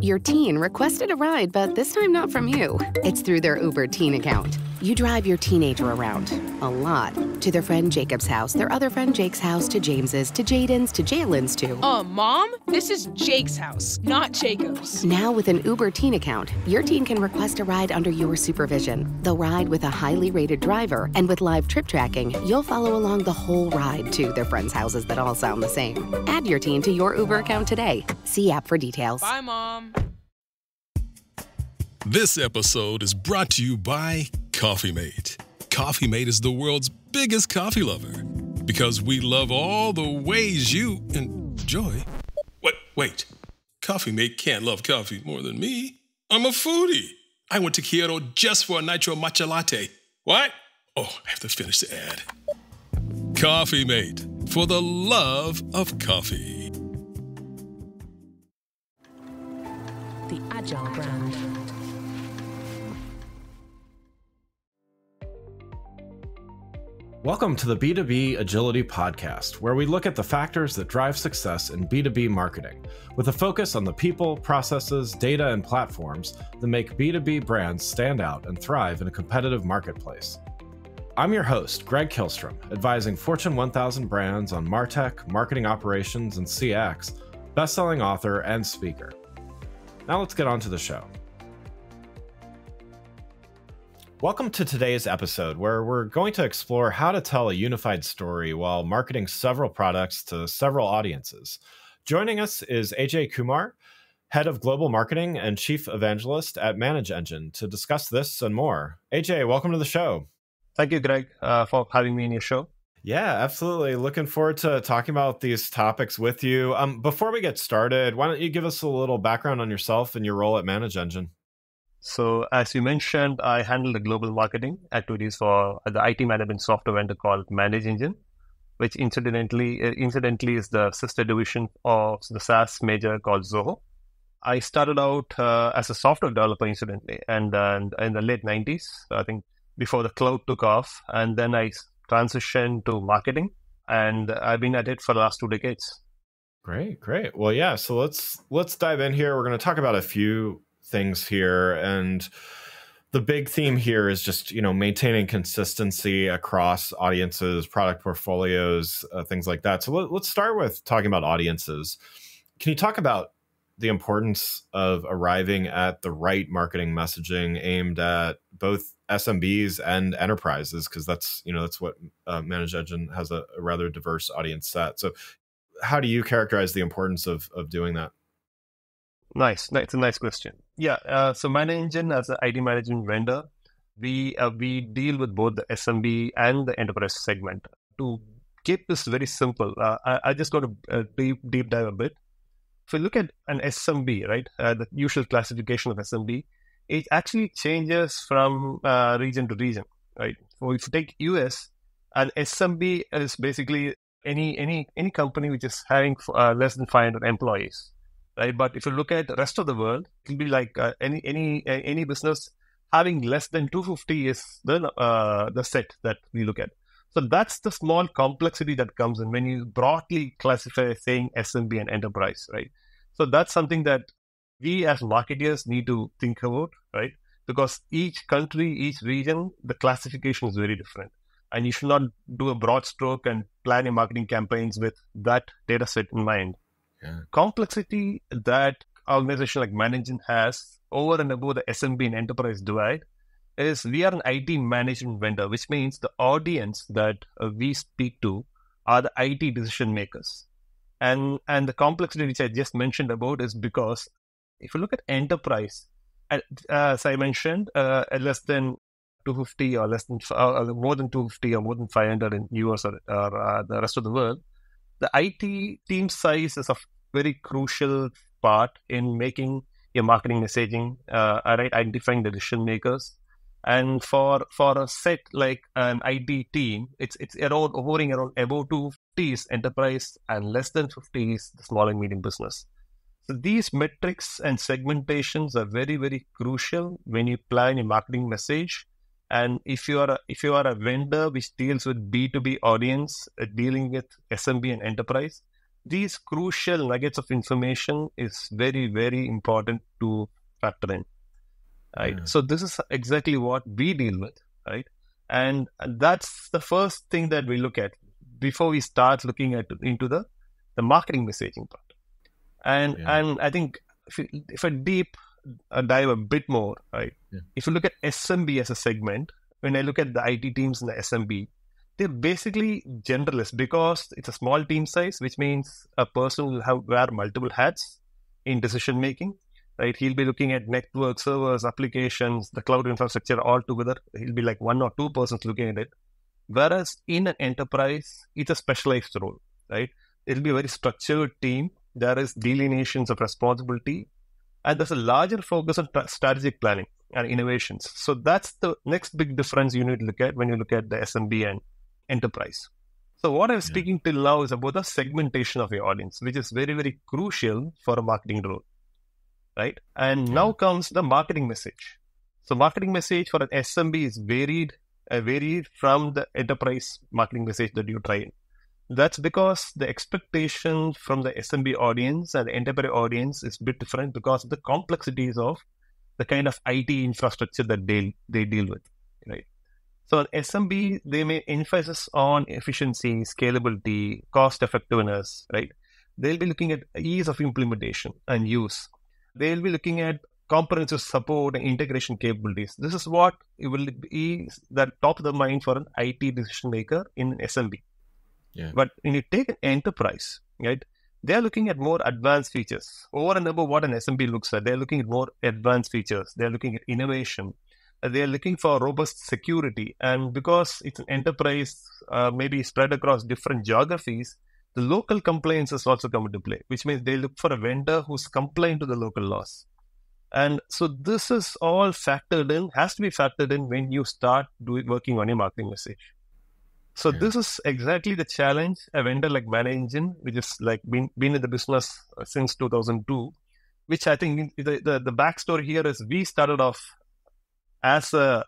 Your teen requested a ride, but this time not from you. It's through their Uber teen account. You drive your teenager around, a lot, to their friend Jacob's house, their other friend Jake's house, to James's, to Jaden's, to Jalen's, to... Mom, this is Jake's house, not Jacob's. Now with an Uber teen account, your teen can request a ride under your supervision. They'll ride with a highly rated driver, and with live trip tracking, you'll follow along the whole ride to their friends' houses that all sound the same. Add your teen to your Uber account today. See app for details. Bye, Mom. This episode is brought to you by Coffee Mate. Coffee Mate is the world's biggest coffee lover because we love all the ways you enjoy. Wait. Coffee Mate can't love coffee more than me. I'm a foodie. I went to Kyoto just for a nitro matcha latte. What? Oh, I have to finish the ad. Coffee Mate, for the love of coffee. The Agile brand. Welcome to the B2B Agility Podcast, where we look at the factors that drive success in B2B marketing, with a focus on the people, processes, data, and platforms that make B2B brands stand out and thrive in a competitive marketplace. I'm your host, Greg Kihlstrom, advising Fortune 1000 brands on MarTech, marketing operations, and CX, best-selling author and speaker. Now let's get on to the show. Welcome to today's episode, where we're going to explore how to tell a unified story while marketing several products to several audiences. Joining us is Ajay Kumar, Head of Global Marketing and Chief Evangelist at ManageEngine, to discuss this and more. Ajay, welcome to the show. Thank you, Greg, for having me in your show. Yeah, absolutely. Looking forward to talking about these topics with you. Before we get started, why don't you give us a little background on yourself and your role at ManageEngine? So, as you mentioned, I handle the global marketing activities for the IT management software vendor called ManageEngine, which incidentally is the sister division of the SaaS major called Zoho. I started out as a software developer, incidentally, and in the late 90s, I think before the cloud took off, and then I transitioned to marketing, and I've been at it for the last 2 decades. Great. Well, yeah. So let's dive in here. We're going to talk about a few things here, and the big theme here is just maintaining consistency across audiences, product portfolios, things like that. So let's start with talking about audiences. Can you talk about the importance of arriving at the right marketing messaging aimed at both SMBs and enterprises, because that's what ManageEngine has a rather diverse audience set. So how do you characterize the importance of doing that? Nice. It's a nice question. Yeah. So ManageEngine, as an IT management vendor, we deal with both the SMB and the enterprise segment. To keep this very simple, I just got to deep dive a bit. If you look at an SMB, right, the usual classification of SMB, it actually changes from region to region, right? So if you take US, an SMB is basically any company which is having less than 500 employees. Right, but if you look at the rest of the world, it will be like any business having less than 250 is the set that we look at. So that's the small complexity that comes in when you broadly classify saying SMB and enterprise, right? So that's something that we as marketers need to think about, right? Because each country, each region, the classification is very different. And you should not do a broad stroke and plan your marketing campaigns with that data set in mind. Yeah. Complexity that organization like ManageEngine has over and above the SMB and enterprise divide is we are an IT management vendor, which means the audience that we speak to are the IT decision makers. And the complexity which I just mentioned about is because if you look at enterprise, as I mentioned, less than 250 or less than more than 250 or more than 500 in US or the rest of the world, the IT team size is a very crucial part in making your marketing messaging, identifying the decision makers. And for a set like an IT team, it's hovering around above 250 is enterprise and less than 50 is the small and medium business. So these metrics and segmentations are very, very crucial when you plan your marketing message. And if you are a vendor which deals with B2B audience, dealing with SMB and enterprise, these crucial nuggets of information is very, very important to factor in, right? Yeah. So this is exactly what we deal with, right? And that's the first thing that we look at before we start looking at into the marketing messaging part. And I think if I dive a bit more, right? Yeah. If you look at SMB as a segment, when I look at the IT teams in the SMB, they're basically generalists because it's a small team size, which means a person will wear multiple hats in decision making, right? He'll be looking at network, servers, applications, the cloud infrastructure all together. He'll be like one or two persons looking at it. Whereas in an enterprise, it's a specialized role, right? It'll be a very structured team. There is delineations of responsibility, and there's a larger focus on strategic planning and innovations. So that's the next big difference you need to look at when you look at the SMB and enterprise. So what I'm speaking till now is about the segmentation of your audience, which is very, very crucial for a marketing role, right? And now comes the marketing message. So marketing message for an SMB is varied from the enterprise marketing message that you try in. That's because the expectation from the SMB audience and the enterprise audience is a bit different because of the complexities of the kind of IT infrastructure that they deal with, right? So an SMB, they may emphasis on efficiency, scalability, cost effectiveness, right? They'll be looking at ease of implementation and use. They'll be looking at comprehensive support and integration capabilities. This is what it will be the top of the mind for an IT decision maker in an SMB. Yeah. But when you take an enterprise, right, they're looking at more advanced features. Over and above what an SMB looks at, they're looking at more advanced features. They're looking at innovation. They're looking for robust security. And because it's an enterprise, maybe spread across different geographies, the local compliances also come into play, which means they look for a vendor who's compliant to the local laws. And so this is all factored in, has to be factored in when you start working on your marketing message. So this is exactly the challenge a vendor like ManageEngine, which is like been in the business since 2002, which I think the backstory here is we started off as a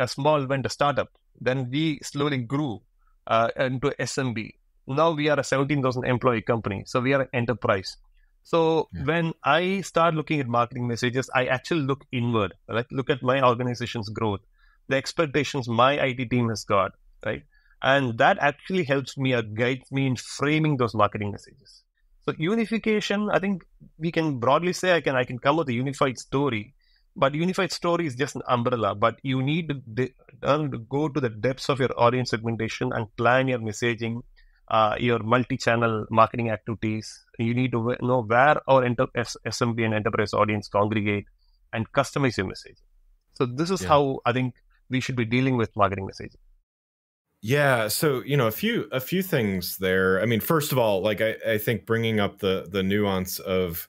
small vendor startup. Then we slowly grew into SMB. Now we are a 17,000 employee company. So we are an enterprise. So when I start looking at marketing messages, I actually look inward, right? Look at my organization's growth, the expectations my IT team has got, right? And that actually helps me or guides me in framing those marketing messages. So unification, I think we can broadly say I can come with a unified story, but unified story is just an umbrella. But you need to go to the depths of your audience segmentation and plan your messaging, your multi-channel marketing activities. You need to know where our SMB and enterprise audience congregate and customize your message. So this is how I think we should be dealing with marketing messaging. Yeah. So, a few things there. I mean, first of all, like I think bringing up the nuance of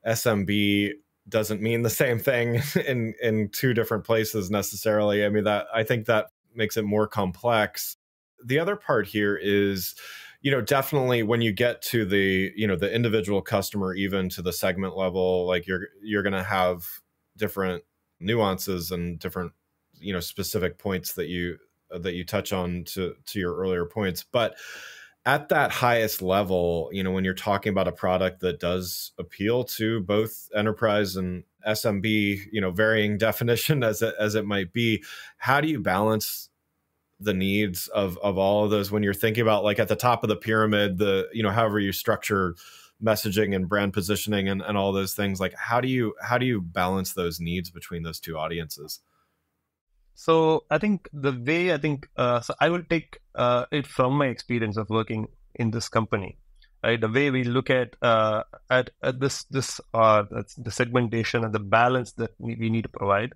SMB doesn't mean the same thing in two different places necessarily. I mean, I think that makes it more complex. The other part here is, definitely when you get to the individual customer, even to the segment level, like you're going to have different nuances and different, specific points that you touch on to your earlier points. But at that highest level, when you're talking about a product that does appeal to both enterprise and SMB, varying definition as it might be, how do you balance the needs of all of those when you're thinking about, like, at the top of the pyramid, however you structure messaging and brand positioning and all those things? Like, how do you balance those needs between those two audiences? So I think so I will take it from my experience of working in this company, right? The way we look at this the segmentation and the balance that we need to provide.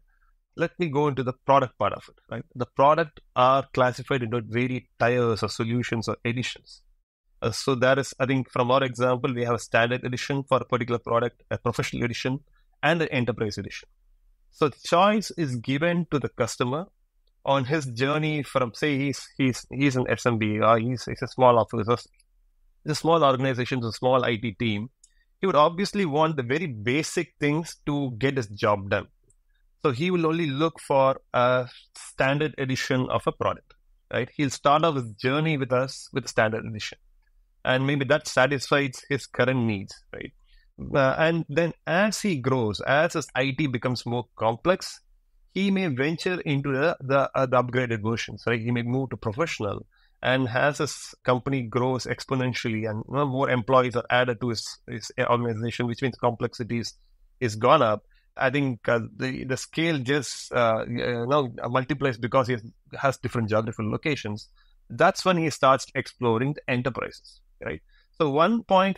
Let me go into the product part of it, right? The product are classified into varied tiers or solutions or editions. So that is, I think, from our example, we have a standard edition for a particular product, a professional edition, and an enterprise edition. So choice is given to the customer on his journey from, say, he's an SMB or he's a small office, a small organization, a small IT team. He would obviously want the very basic things to get his job done. So he will only look for a standard edition of a product, right? He'll start off his journey with us with a standard edition. and maybe that satisfies his current needs, right? And then as he grows, as his IT becomes more complex, he may venture into the upgraded versions, right? He may move to professional, and as his company grows exponentially and more employees are added to his organization, which means complexities is gone up. I think the scale just multiplies because he has different geographical locations. That's when he starts exploring the enterprises, right? So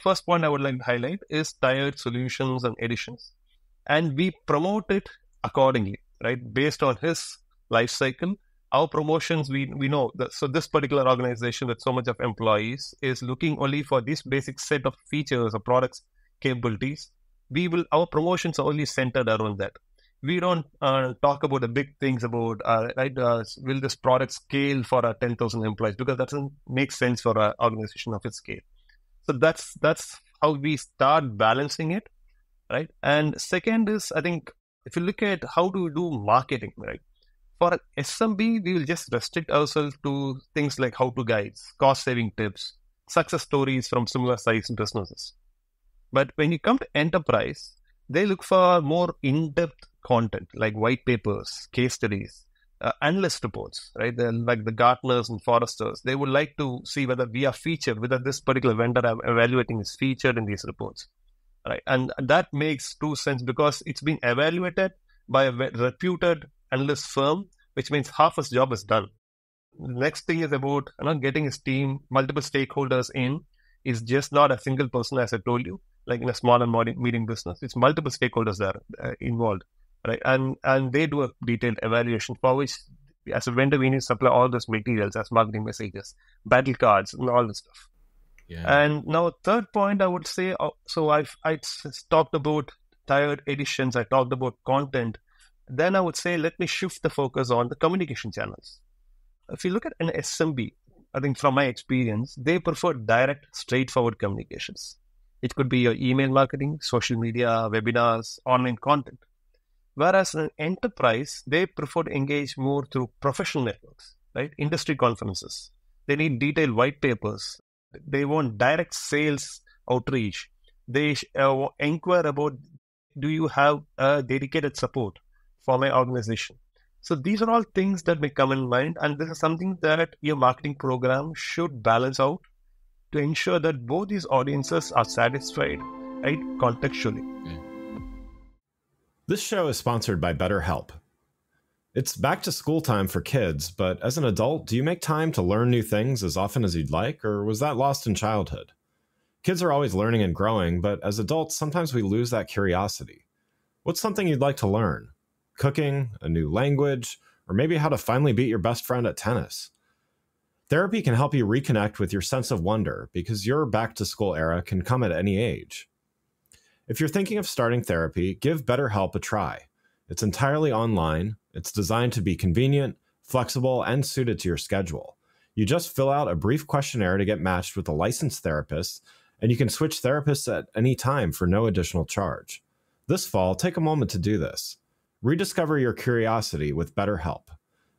first point I would like to highlight is tiered solutions and editions. And we promote it accordingly, right? Based on his life cycle, our promotions, we know that. So this particular organization with so much of employees is looking only for this basic set of features or products capabilities. Our promotions are only centered around that. We don't talk about the big things about will this product scale for our 10,000 employees, because that doesn't make sense for an organization of its scale. So that's how we start balancing it, right? And second is, I think, if you look at how do we do marketing, right? For an SMB, we will just restrict ourselves to things like how-to guides, cost-saving tips, success stories from similar-sized businesses. But when you come to enterprise, they look for more in-depth content like white papers, case studies, analyst reports, right? They're like the Gartners and Forresters. They would like to see whether we are featured, whether this particular vendor I'm evaluating is featured in these reports, right? And that makes true sense because it's been evaluated by a reputed analyst firm, which means half his job is done. The next thing is about getting his team, multiple stakeholders in. Is just not a single person, as I told you, like in a small and medium business. It's multiple stakeholders that are involved, right? And they do a detailed evaluation for which, as a vendor, we need to supply all those materials as marketing messages, battle cards, and all this stuff. Yeah. And now, third point, I would say, so I talked about tiered editions, I talked about content. Then I would say, let me shift the focus on the communication channels. If you look at an SMB, I think from my experience, they prefer direct, straightforward communications. It could be your email marketing, social media, webinars, online content. Whereas an enterprise, they prefer to engage more through professional networks, right? Industry conferences. They need detailed white papers. They want direct sales outreach. They inquire about, do you have a dedicated support for my organization? So these are all things that may come in mind, and this is something that your marketing program should balance out to ensure that both these audiences are satisfied, right, contextually. This show is sponsored by BetterHelp. It's back to school time for kids, but as an adult, do you make time to learn new things as often as you'd like, or was that lost in childhood? Kids are always learning and growing, but as adults, sometimes we lose that curiosity. What's something you'd like to learn? Cooking, a new language, or maybe how to finally beat your best friend at tennis. Therapy can help you reconnect with your sense of wonder because your back-to-school era can come at any age. If you're thinking of starting therapy, give BetterHelp a try. It's entirely online, it's designed to be convenient, flexible, and suited to your schedule. You just fill out a brief questionnaire to get matched with a licensed therapist, and you can switch therapists at any time for no additional charge. This fall, take a moment to do this. Rediscover your curiosity with BetterHelp.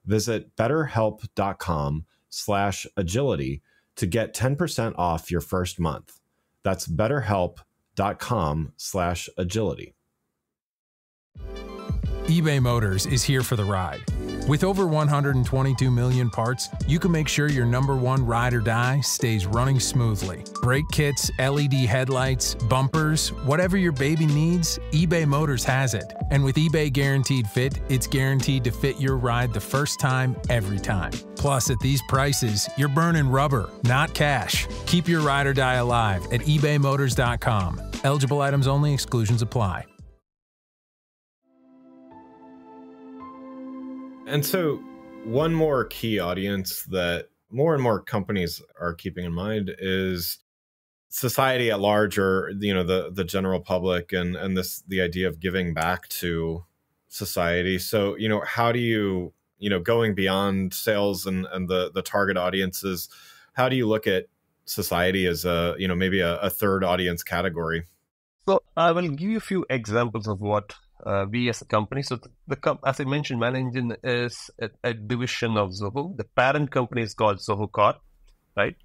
Visit betterhelp.com/agility to get 10% off your first month. That's betterhelp.com/agility. eBay Motors is here for the ride. With over 122 million parts, you can make sure your number one ride or die stays running smoothly. Brake kits, LED headlights, bumpers, whatever your baby needs, eBay Motors has it. And with eBay Guaranteed Fit, it's guaranteed to fit your ride the first time, every time. Plus, at these prices, you're burning rubber, not cash. Keep your ride or die alive at ebaymotors.com. Eligible items only, exclusions apply. And so one more key audience that more and more companies are keeping in mind is society at large, or the general public, and the idea of giving back to society. So how do you going beyond sales and the target audiences, how do you look at society as maybe a third audience category? So I will give you a few examples of what we as a company. So as I mentioned, ManageEngine is a division of Zoho. The parent company is called Zoho Corp. right?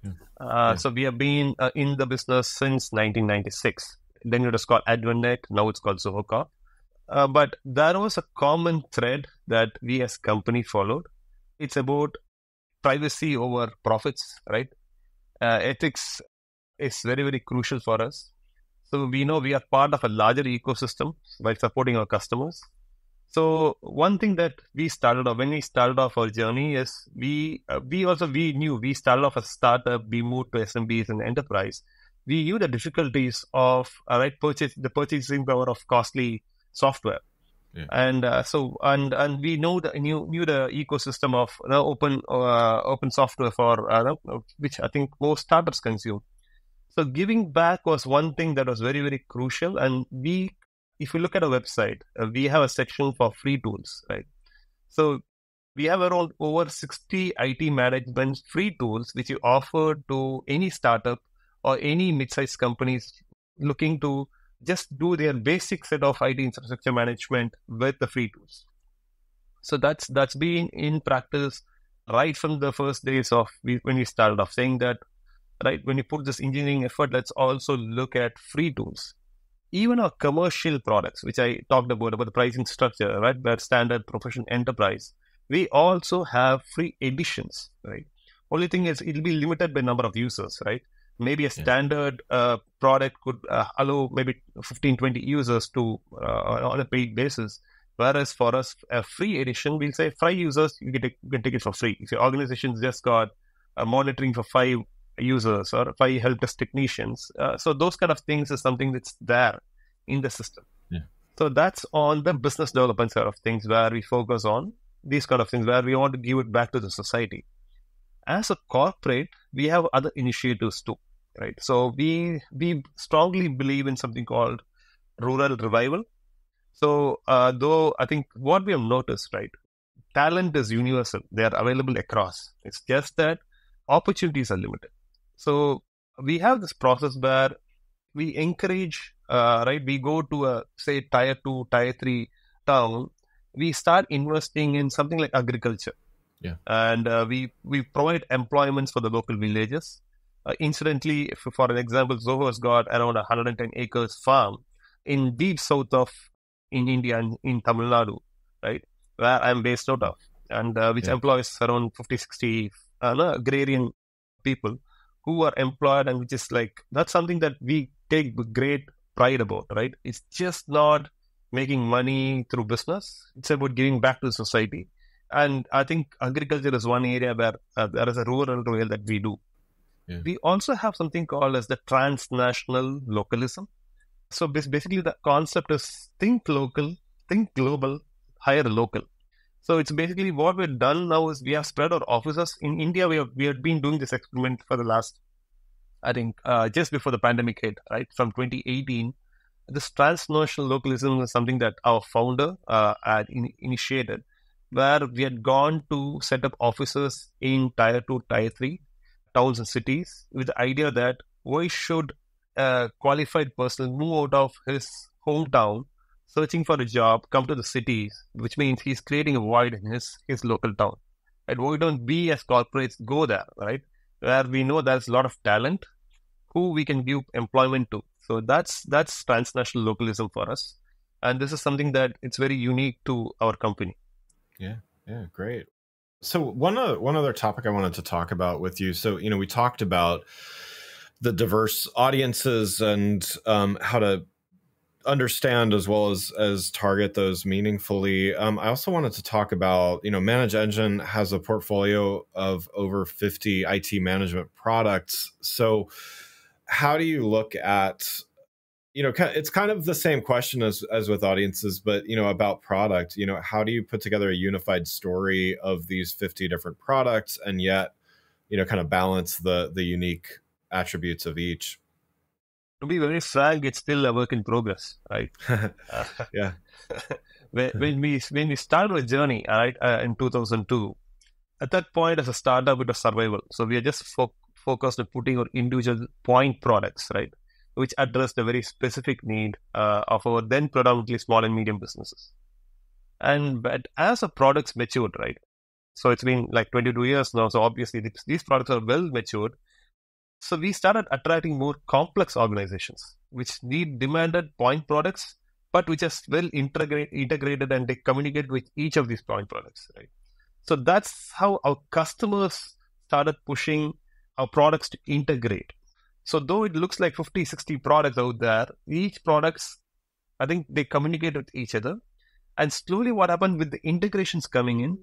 So we have been in the business since 1996. Then it was called AdventNet. Now it's called Zohoka. But there was a common thread that we as company followed. It's about privacy over profits, right? Ethics is very, very crucial for us. So we know we are part of a larger ecosystem by supporting our customers. So one thing that we started off, when we started off our journey, is we knew we started off as a startup, we moved to SMBs and enterprise. We knew the difficulties of the purchasing power of costly software. Yeah. And we knew the ecosystem of open software for which I think most startups consume. So giving back was one thing that was very, very crucial. And if you look at our website, we have a section for free tools, right? So we have around over 60 IT management free tools which you offer to any startup or any mid-sized companies looking to just do their basic set of IT infrastructure management with the free tools. So that's been in practice right from the first days of when we started off, saying that, right, when you put this engineering effort, let's also look at free tools. Even our commercial products, which I talked about the pricing structure, right, where standard, professional, enterprise, we also have free editions, right? Only thing is it'll be limited by number of users, right? Maybe a standard product could allow maybe 15, 20 users to on a paid basis. Whereas for us, a free edition, we'll say 5 users, you can take it for free. If your organization's just got monitoring for 5 users or 5 help desk technicians, so those kind of things is something that's there in the system. Yeah. So that's on the business development side of things, where we focus on these kind of things, where we want to give it back to the society. As a corporate, we have other initiatives too, right? So we strongly believe in something called rural revival. So though I think what we have noticed, right, talent is universal. They are available across. It's just that opportunities are limited. So we have this process where we encourage, we go to a, say, tier 2, tier 3 town. We start investing in something like agriculture. Yeah. And we provide employments for the local villages. Incidentally, for an example, Zoho has got around 110 acres farm in deep south of in India and in Tamil Nadu, right, where I'm based out of, and which employs around 50, 60 agrarian people who are employed, and which is like, that's something that we take great pride about, right? It's just not making money through business. It's about giving back to society. And I think agriculture is one area where there is a rural revival that we do. Yeah. We also have something called as the transnational localism. So basically the concept is think local, think global, hire local. So it's basically what we've done now is we have spread our offices. In India, we have been doing this experiment for the last, I think, just before the pandemic hit, right? From 2018, this transnational localism is something that our founder had initiated, where we had gone to set up offices in tier 2, tier 3 towns and cities with the idea that why should a qualified person move out of his hometown, searching for a job, come to the cities, which means he's creating a void in his local town. And why don't we as corporates go there, right? Where we know there's a lot of talent who we can give employment to. So that's transnational localism for us. And this is something that it's very unique to our company. Yeah, great. So one other topic I wanted to talk about with you. So, we talked about the diverse audiences and how to understand as well as target those meaningfully. I also wanted to talk about, ManageEngine has a portfolio of over 50 IT management products. So how do you look at, it's kind of the same question as with audiences, but, about product, how do you put together a unified story of these 50 different products and yet, kind of balance the unique attributes of each? To be very frank, it's still a work in progress, right? Yeah. When we started our journey, right, in 2002, at that point as a startup, it was survival. So we are just focused on putting our individual point products, right, which address the very specific need of our then predominantly small and medium businesses. But as our products matured, right, So it's been like 22 years now. So obviously these products are well matured. So we started attracting more complex organizations, which demanded point products, but which are well integrated and they communicate with each of these point products, right? So that's how our customers started pushing our products to integrate. So though it looks like 50, 60 products out there, each products, I think they communicate with each other. And slowly what happened with the integrations coming in,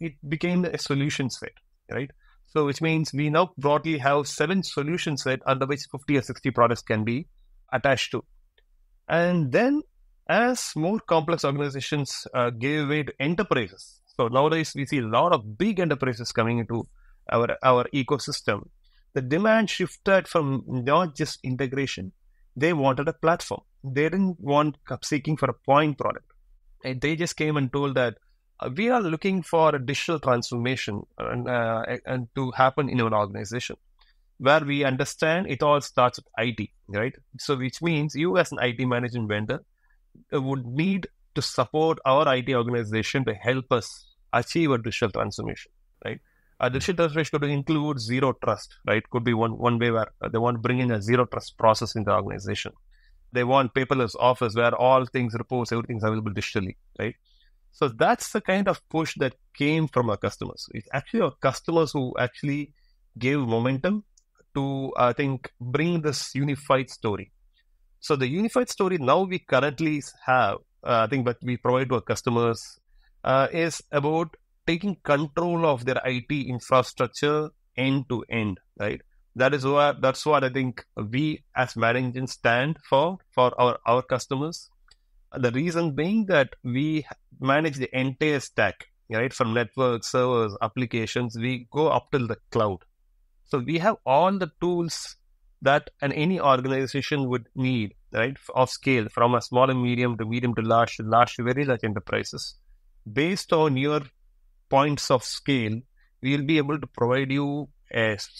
it became a solution set, right? So which means we now broadly have 7 solution set under which 50 or 60 products can be attached to. And then as more complex organizations gave way to enterprises, so nowadays we see a lot of big enterprises coming into our ecosystem. The demand shifted from not just integration. They wanted a platform. They didn't want seeking for a point product. And they just came and told that we are looking for a digital transformation and to happen in an organization where we understand it all starts with IT, right? So which means you as an IT management vendor would need to support our IT organization to help us achieve a digital transformation, right? A digital transformation could include zero trust, right? Could be one way where they want to bring in a zero trust process in the organization. They want paperless office where all things reports, everything's available digitally, right? So that's the kind of push that came from our customers. It's actually our customers who actually gave momentum to, I think, bring this unified story. So the unified story now we currently have, I think, what we provide to our customers is about taking control of their IT infrastructure end to end, right? That's what I think we as ManageEngine stand for our customers. The reason being that we manage the entire stack, right? From network, servers, applications, we go up till the cloud. So we have all the tools that any organization would need, right? Of scale, from a small and medium to large to very large enterprises. Based on your points of scale, we will be able to provide you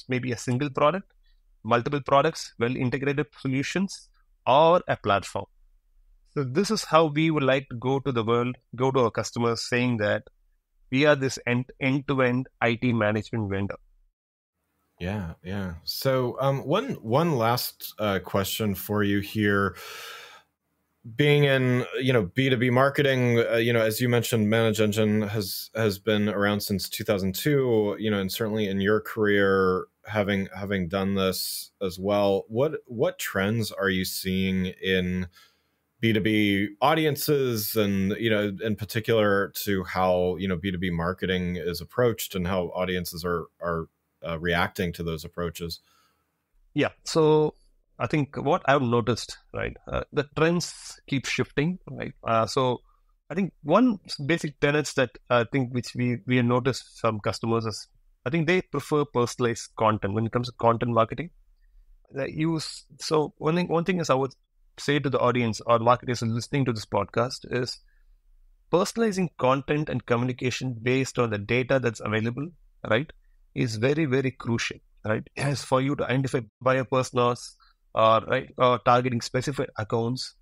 maybe a single product, multiple products, well-integrated solutions, or a platform. So this is how we would like to go to the world, go to our customers saying that we are this end-to-end IT management vendor. Yeah. So one last question for you here. Being in B2B marketing, as you mentioned, ManageEngine has been around since 2002. And certainly in your career, having done this as well, what trends are you seeing in B2B audiences, and in particular to how B2B marketing is approached and how audiences are reacting to those approaches? Yeah. So I think what I've noticed, right, the trends keep shifting, right? So I think one basic tenets that I think which we have noticed from customers is I think they prefer personalized content when it comes to content marketing. So one thing is I would say to the audience or marketers listening to this podcast is personalizing content and communication based on the data that's available, right, is very, very crucial, right? As for you to identify buyer personas or targeting specific accounts,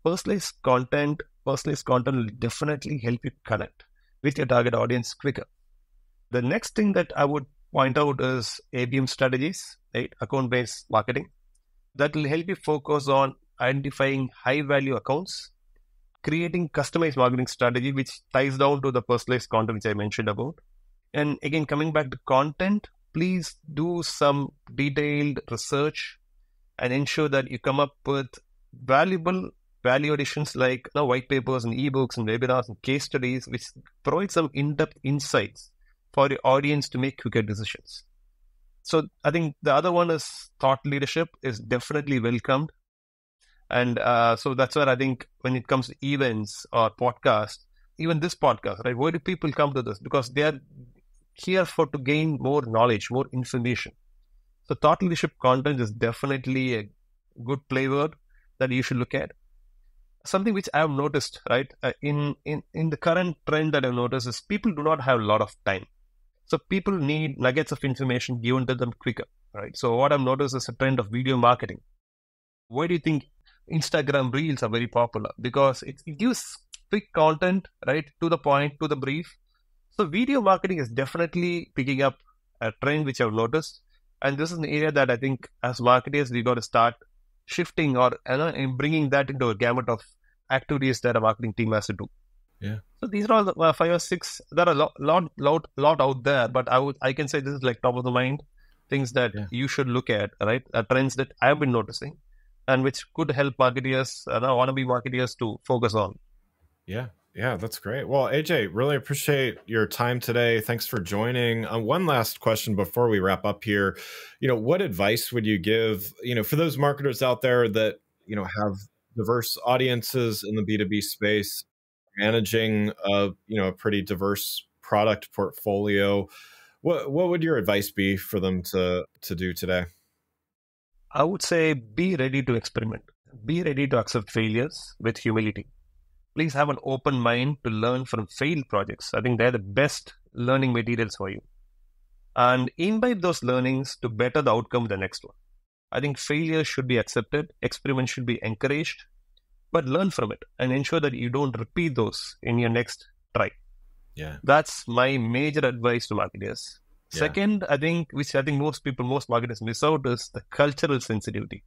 personalized content will definitely help you connect with your target audience quicker. The next thing that I would point out is ABM strategies, right? Account-based marketing. That will help you focus on identifying high-value accounts, creating customized marketing strategy, which ties down to the personalized content which I mentioned about. And again, coming back to content, please do some detailed research and ensure that you come up with valuable value additions like white papers and ebooks and webinars and case studies, which provide some in-depth insights for your audience to make quicker decisions. So I think the other one is thought leadership is definitely welcomed. And so that's where I think when it comes to events or podcasts, even this podcast, right? Why do people come to this? Because they are here to gain more knowledge, more information. So thought leadership content is definitely a good playword that you should look at. Something which I have noticed, right, in the current trend that I've noticed is people do not have a lot of time. So people need nuggets of information given to them quicker, right? So what I've noticed is a trend of video marketing. Why do you think Instagram Reels are very popular? Because it gives quick content, right, to the point, to the brief. So video marketing is definitely picking up a trend which I've noticed. And this is an area that I think as marketers, we got to start shifting or and bringing that into a gamut of activities that a marketing team has to do. Yeah. So these are all the 5 or 6. There are a lot out there, but I can say this is like top of the mind things that you should look at, right? Trends that I've been noticing and which could help marketers, wannabe marketers to focus on. Yeah. Yeah, that's great. Well, AJ, really appreciate your time today. Thanks for joining. One last question before we wrap up here. What advice would you give, for those marketers out there that, have diverse audiences in the B2B space, managing a pretty diverse product portfolio? What would your advice be for them to do today? I would say be ready to experiment. Be ready to accept failures with humility. Please have an open mind to learn from failed projects. I think they're the best learning materials for you. And imbibe those learnings to better the outcome of the next one. I think failure should be accepted, experiments should be encouraged, but learn from it and ensure that you don't repeat those in your next try. Yeah. That's my major advice to marketers. Yeah. Second, which most marketers miss out, is the cultural sensitivity.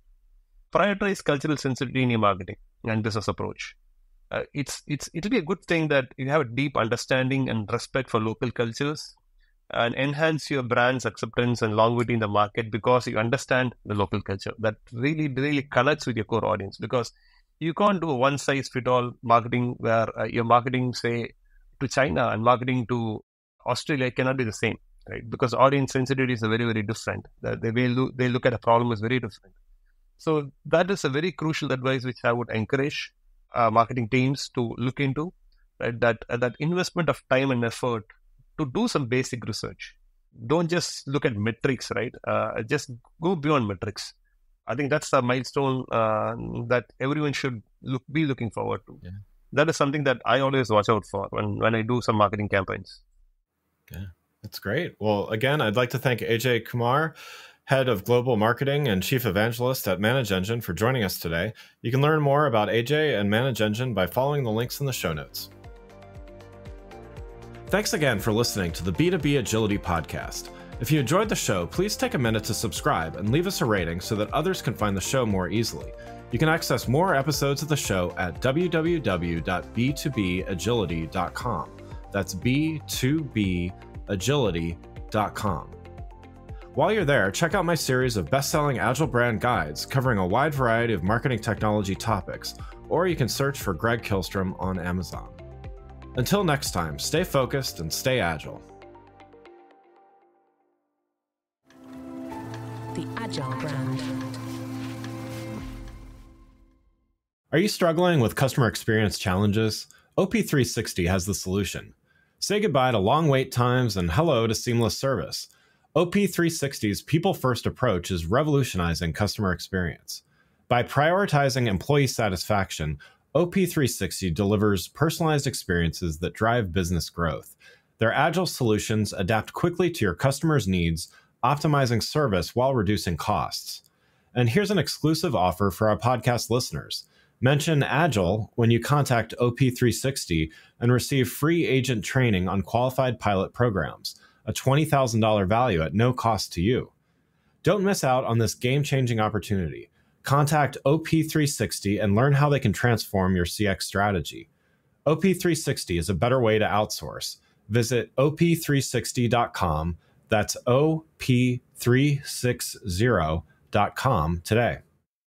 Prioritize cultural sensitivity in your marketing and business approach. It'll be a good thing that you have a deep understanding and respect for local cultures and enhance your brand's acceptance and longevity in the market because you understand the local culture. That really, really connects with your core audience, because you can't do a one-size-fits-all marketing where your marketing, say, to China and marketing to Australia cannot be the same, right? Because audience sensitivity is very, very different. They look at a problem as very different. So that is a very crucial advice which I would encourage marketing teams to look into, right? That investment of time and effort to do some basic research. Don't just look at metrics, right? Just go beyond metrics. I think that's a milestone that everyone should be looking forward to. Yeah. That is something that I always watch out for when I do some marketing campaigns. Yeah, that's great. Well, again, I'd like to thank Ajay Kumar, Head of Global Marketing and Chief Evangelist at ManageEngine, for joining us today. You can learn more about Ajay and ManageEngine by following the links in the show notes. Thanks again for listening to the B2B Agility Podcast. If you enjoyed the show, please take a minute to subscribe and leave us a rating so that others can find the show more easily. You can access more episodes of the show at www.b2bagility.com. That's b2bagility.com. While you're there, check out my series of best-selling Agile brand guides covering a wide variety of marketing technology topics, or you can search for Greg Kihlstrom on Amazon. Until next time, stay focused and stay agile. The Agile brand. Are you struggling with customer experience challenges? OP360 has the solution. Say goodbye to long wait times and hello to seamless service. OP360's people-first approach is revolutionizing customer experience. By prioritizing employee satisfaction, OP360 delivers personalized experiences that drive business growth. Their agile solutions adapt quickly to your customers' needs, optimizing service while reducing costs. And here's an exclusive offer for our podcast listeners. Mention Agile when you contact OP360 and receive free agent training on qualified pilot programs, a $20,000 value at no cost to you. Don't miss out on this game-changing opportunity. Contact OP360 and learn how they can transform your CX strategy. OP360 is a better way to outsource. Visit op360.com. That's op360.com today.